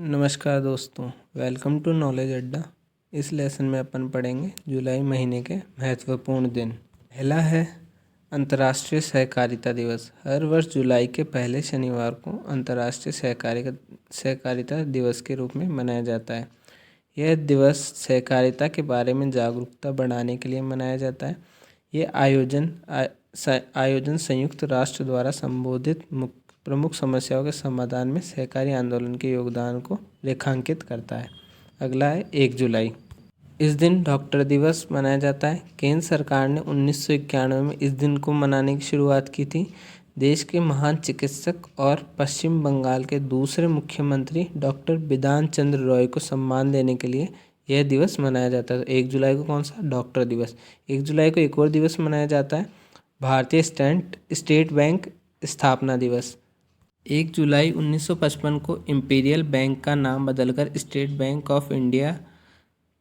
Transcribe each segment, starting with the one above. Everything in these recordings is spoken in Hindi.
नमस्कार दोस्तों, वेलकम टू नॉलेज अड्डा। इस लेसन में अपन पढ़ेंगे जुलाई महीने के महत्वपूर्ण दिन। पहला है अंतर्राष्ट्रीय सहकारिता दिवस। हर वर्ष जुलाई के पहले शनिवार को अंतर्राष्ट्रीय सहकारिता दिवस के रूप में मनाया जाता है। यह दिवस सहकारिता के बारे में जागरूकता बढ़ाने के लिए मनाया जाता है। ये आयोजन संयुक्त राष्ट्र द्वारा संबोधित प्रमुख समस्याओं के समाधान में सहकारी आंदोलन के योगदान को रेखांकित करता है। अगला है 1 जुलाई। इस दिन डॉक्टर दिवस मनाया जाता है। केंद्र सरकार ने 1991 में इस दिन को मनाने की शुरुआत की थी। देश के महान चिकित्सक और पश्चिम बंगाल के दूसरे मुख्यमंत्री डॉक्टर बिधान चंद्र रॉय को सम्मान देने के लिए यह दिवस मनाया जाता है। 1 जुलाई को कौन सा? डॉक्टर दिवस। 1 जुलाई को एक और दिवस मनाया जाता है, भारतीय स्टेट बैंक स्थापना दिवस। 1 जुलाई 1955 को इंपीरियल बैंक का नाम बदलकर स्टेट बैंक ऑफ इंडिया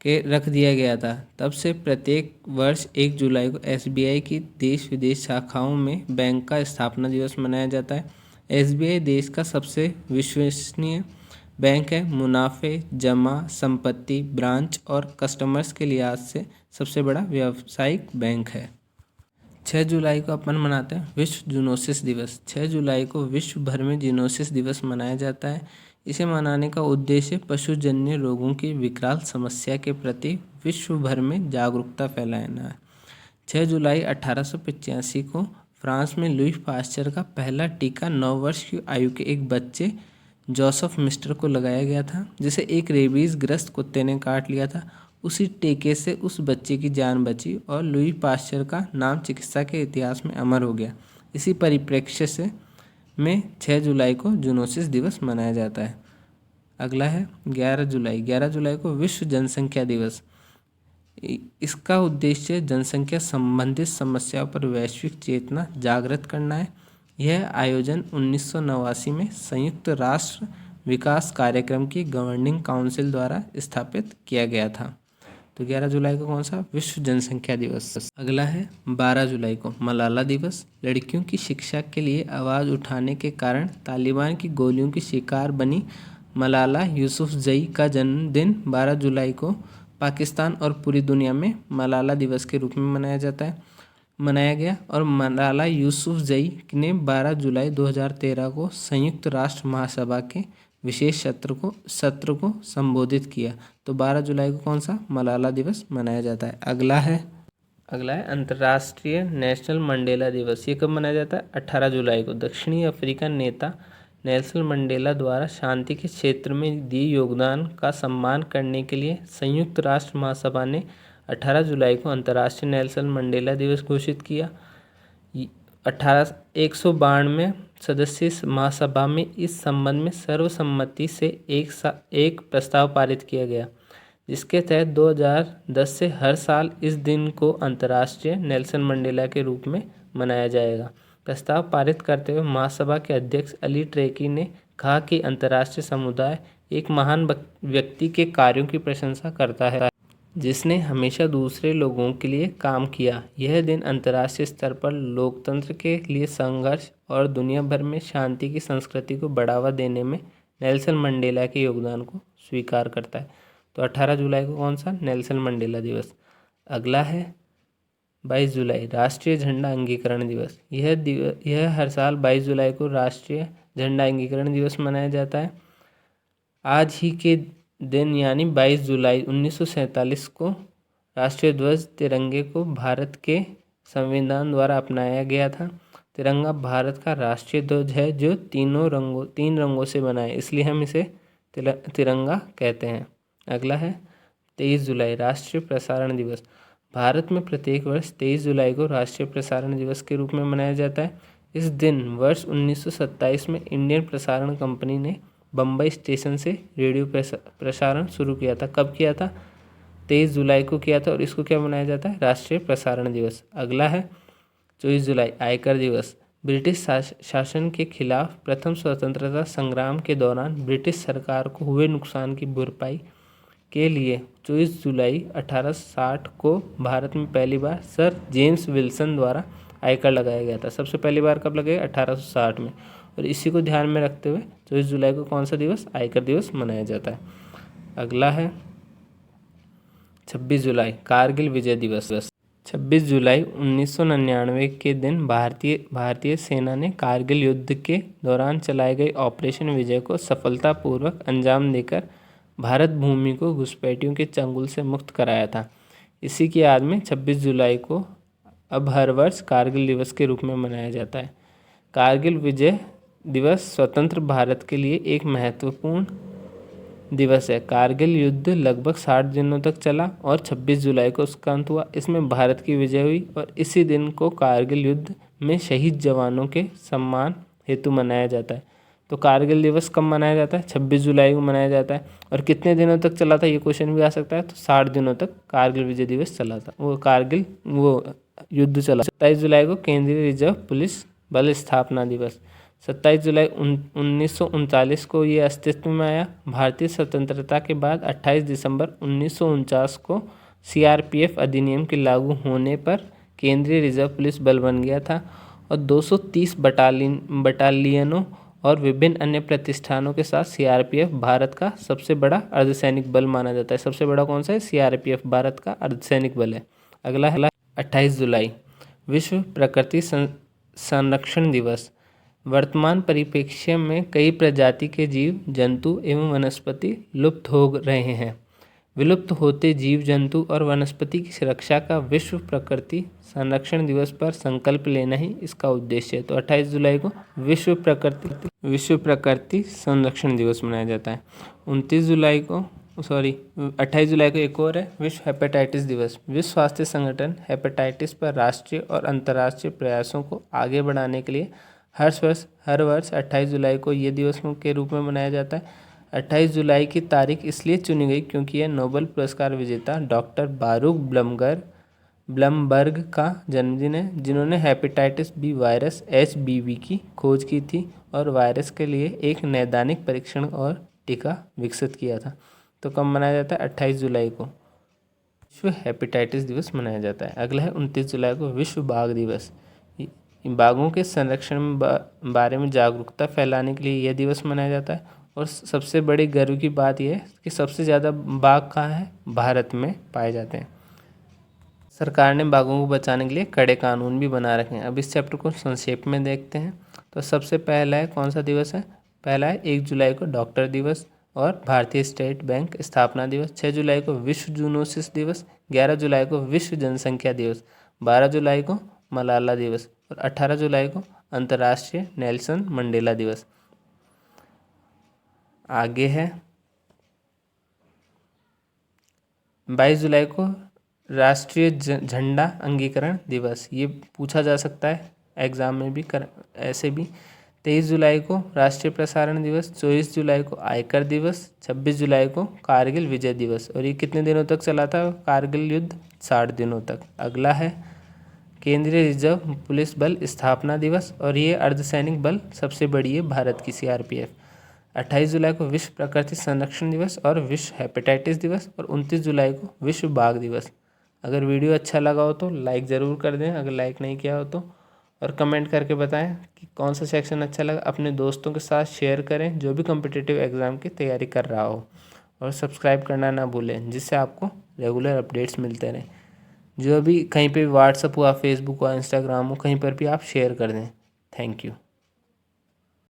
के रख दिया गया था। तब से प्रत्येक वर्ष 1 जुलाई को एसबीआई की देश विदेश शाखाओं में बैंक का स्थापना दिवस मनाया जाता है। एसबीआई देश का सबसे विश्वसनीय बैंक है। मुनाफे, जमा, संपत्ति, ब्रांच और कस्टमर्स के लिहाज से सबसे बड़ा व्यावसायिक बैंक है। 6 जुलाई को अपन मनाते हैं विश्व जूनोसिस दिवस। 6 जुलाई को विश्व भर में जूनोसिस दिवस मनाया जाता है। इसे मनाने का उद्देश्य पशुजन्य रोगों की विकराल समस्या के प्रति विश्व भर में जागरूकता फैलाना है। 6 जुलाई 1885 को फ्रांस में लुई पास्चर का पहला टीका 9 वर्ष की आयु के एक बच्चे जोसेफ मिस्टर को लगाया गया था, जिसे एक रेबीज ग्रस्त कुत्ते ने काट लिया था। उसी टीके से उस बच्चे की जान बची और लुई पास्चर का नाम चिकित्सा के इतिहास में अमर हो गया। इसी परिप्रेक्ष्य से में 6 जुलाई को जूनोसिस दिवस मनाया जाता है। अगला है 11 जुलाई। 11 जुलाई को विश्व जनसंख्या दिवस। इसका उद्देश्य जनसंख्या संबंधित समस्याओं पर वैश्विक चेतना जागृत करना है। यह आयोजन 1989 में संयुक्त राष्ट्र विकास कार्यक्रम की गवर्निंग काउंसिल द्वारा स्थापित किया गया था। तो 11 जुलाई को कौन सा? विश्व जनसंख्या दिवस। अगला है 12 जुलाई को मलाला दिवस। लड़कियों की शिक्षा के लिए आवाज़ उठाने के कारण तालिबान की गोलियों की शिकार बनी मलाला यूसुफजई का जन्मदिन 12 जुलाई को पाकिस्तान और पूरी दुनिया में मलाला दिवस के रूप में मनाया गया। और मलाला यूसुफजई ने 12 जुलाई 2013 को संयुक्त राष्ट्र महासभा के विशेष सत्र को संबोधित किया। तो 12 जुलाई को कौन सा? मलाला दिवस मनाया जाता है। अगला है अंतर्राष्ट्रीय नेशनल मंडेला दिवस। ये कब मनाया जाता है? 18 जुलाई को। दक्षिणी अफ्रीकन नेता नेल्सन मंडेला द्वारा शांति के क्षेत्र में दिए योगदान का सम्मान करने के लिए संयुक्त राष्ट्र महासभा ने 18 जुलाई को अंतर्राष्ट्रीय नेल्सन मंडेला दिवस घोषित किया। 192 सदस्य महासभा में इस संबंध में सर्वसम्मति से एक प्रस्ताव पारित किया गया, जिसके तहत 2010 से हर साल इस दिन को अंतर्राष्ट्रीय नेल्सन मंडेला के रूप में मनाया जाएगा। प्रस्ताव पारित करते हुए महासभा के अध्यक्ष अली ट्रेकी ने कहा कि अंतर्राष्ट्रीय समुदाय एक महान व्यक्ति के कार्यों की प्रशंसा करता है, जिसने हमेशा दूसरे लोगों के लिए काम किया। यह दिन अंतर्राष्ट्रीय स्तर पर लोकतंत्र के लिए संघर्ष और दुनिया भर में शांति की संस्कृति को बढ़ावा देने में नेल्सन मंडेला के योगदान को स्वीकार करता है। तो 18 जुलाई को कौन सा? नेल्सन मंडेला दिवस। अगला है 22 जुलाई, राष्ट्रीय झंडा अंगीकरण दिवस। यह हर साल 22 जुलाई को राष्ट्रीय झंडा अंगीकरण दिवस मनाया जाता है। आज ही के दिन यानी 22 जुलाई 1947 को राष्ट्रीय ध्वज तिरंगे को भारत के संविधान द्वारा अपनाया गया था। तिरंगा भारत का राष्ट्रीय ध्वज है जो तीन रंगों से बना है, इसलिए हम इसे तिरंगा कहते हैं। अगला है 23 जुलाई, राष्ट्रीय प्रसारण दिवस। भारत में प्रत्येक वर्ष 23 जुलाई को राष्ट्रीय प्रसारण दिवस के रूप में मनाया जाता है। इस दिन वर्ष 1927 में इंडियन प्रसारण कंपनी ने बम्बई स्टेशन से रेडियो प्रसारण शुरू किया था। कब किया था? 23 जुलाई को किया था। और इसको क्या मनाया जाता है? राष्ट्रीय प्रसारण दिवस। अगला है 24 जुलाई, आयकर दिवस। ब्रिटिश शासन के खिलाफ प्रथम स्वतंत्रता संग्राम के दौरान ब्रिटिश सरकार को हुए नुकसान की भरपाई के लिए 24 जुलाई 1860 को भारत में पहली बार सर जेम्स विल्सन द्वारा आयकर लगाया गया था। सबसे पहली बार कब लगाया? 1860 में। और इसी को ध्यान में रखते हुए 24 जुलाई को कौन सा दिवस, आयकर दिवस मनाया जाता है। अगला है 26 जुलाई कारगिल विजय दिवस। 26 जुलाई 1999 के दिन भारतीय सेना ने कारगिल युद्ध के दौरान चलाए गए ऑपरेशन विजय को सफलतापूर्वक अंजाम देकर भारत भूमि को घुसपैठियों के चंगुल से मुक्त कराया था। इसी की याद में 26 जुलाई को अब हर वर्ष कारगिल दिवस के रूप में मनाया जाता है। कारगिल विजय दिवस स्वतंत्र भारत के लिए एक महत्वपूर्ण दिवस है। कारगिल युद्ध लगभग 60 दिनों तक चला और 26 जुलाई को उसका अंत हुआ। इसमें भारत की विजय हुई और इसी दिन को कारगिल युद्ध में शहीद जवानों के सम्मान हेतु मनाया जाता है। तो कारगिल दिवस कब मनाया जाता है, 26 जुलाई को मनाया जाता है। और कितने दिनों तक चला था, ये क्वेश्चन भी आ सकता है। तो 60 दिनों तक कारगिल विजय दिवस चला था, वो युद्ध चला। 27 जुलाई को केंद्रीय रिजर्व पुलिस बल स्थापना दिवस। 27 जुलाई 1939 को ये अस्तित्व में आया। भारतीय स्वतंत्रता के बाद 28 दिसंबर 1949 को CRPF अधिनियम के लागू होने पर केंद्रीय रिजर्व पुलिस बल बन गया था और 230 बटालियनों और विभिन्न अन्य प्रतिष्ठानों के साथ CRPF भारत का सबसे बड़ा अर्धसैनिक बल माना जाता है। सबसे बड़ा कौन सा है, CRPF भारत का अर्धसैनिक बल है। अगला है 28 जुलाई विश्व प्रकृति संरक्षण दिवस। वर्तमान परिप्रेक्ष्य में कई प्रजाति के जीव जंतु एवं वनस्पति लुप्त हो रहे हैं। विलुप्त होते जीव जंतु और वनस्पति की सुरक्षा का विश्व प्रकृति संरक्षण दिवस पर संकल्प लेना ही इसका उद्देश्य है। तो 28 जुलाई को विश्व प्रकृति संरक्षण दिवस मनाया जाता है। 28 जुलाई को एक और है विश्व हेपेटाइटिस दिवस। विश्व स्वास्थ्य संगठन हेपेटाइटिस पर राष्ट्रीय और अंतर्राष्ट्रीय प्रयासों को आगे बढ़ाने के लिए हर वर्ष 28 जुलाई को ये दिवस के रूप में मनाया जाता है। 28 जुलाई की तारीख इसलिए चुनी गई क्योंकि यह नोबेल पुरस्कार विजेता डॉक्टर बारूक ब्लमबर्ग का जन्मदिन है, जिन्होंने हेपेटाइटिस बी वायरस HBV की खोज की थी और वायरस के लिए एक नैदानिक परीक्षण और टीका विकसित किया था। तो कब मनाया जाता है, 28 जुलाई को विश्व हेपेटाइटिस दिवस मनाया जाता है। अगला है 29 जुलाई को विश्व बाघ दिवस। बाघों के संरक्षण बारे में जागरूकता फैलाने के लिए यह दिवस मनाया जाता है। और सबसे बड़ी गर्व की बात यह है कि सबसे ज़्यादा बाघ कहाँ है, भारत में पाए जाते हैं। सरकार ने बाघों को बचाने के लिए कड़े कानून भी बना रखे हैं। अब इस चैप्टर को संक्षेप में देखते हैं। तो सबसे पहला है कौन सा दिवस है, पहला है 1 जुलाई को डॉक्टर दिवस और भारतीय स्टेट बैंक स्थापना दिवस। 6 जुलाई को विश्व जूनोसिस दिवस। 11 जुलाई को विश्व जनसंख्या दिवस। 12 जुलाई को मलाला दिवस और 18 जुलाई को अंतर्राष्ट्रीय नेल्सन मंडेला दिवस। आगे है 22 जुलाई को राष्ट्रीय झंडा अंगीकरण दिवस। ये पूछा जा सकता है एग्जाम में भी ऐसे भी। 23 जुलाई को राष्ट्रीय प्रसारण दिवस। 24 जुलाई को आयकर दिवस। 26 जुलाई को कारगिल विजय दिवस। और ये कितने दिनों तक चला था कारगिल युद्ध, 60 दिनों तक। अगला है केंद्रीय रिजर्व पुलिस बल स्थापना दिवस और ये अर्धसैनिक बल सबसे बड़ी है भारत की CRPF। 28 जुलाई को विश्व प्रकृति संरक्षण दिवस और विश्व हेपेटाइटिस दिवस और 29 जुलाई को विश्व बाघ दिवस। अगर वीडियो अच्छा लगा हो तो लाइक ज़रूर कर दें, अगर लाइक नहीं किया हो तो, और कमेंट करके बताएं कि कौन सा सेक्शन अच्छा लगा। अपने दोस्तों के साथ शेयर करें जो भी कॉम्पिटिटिव एग्ज़ाम की तैयारी कर रहा हो, और सब्सक्राइब करना ना भूलें जिससे आपको रेगुलर अपडेट्स मिलते रहें। जो भी कहीं पे व्हाट्सअप हुआ, फेसबुक हुआ, इंस्टाग्राम हो, कहीं पर भी आप शेयर कर दें। Thank you.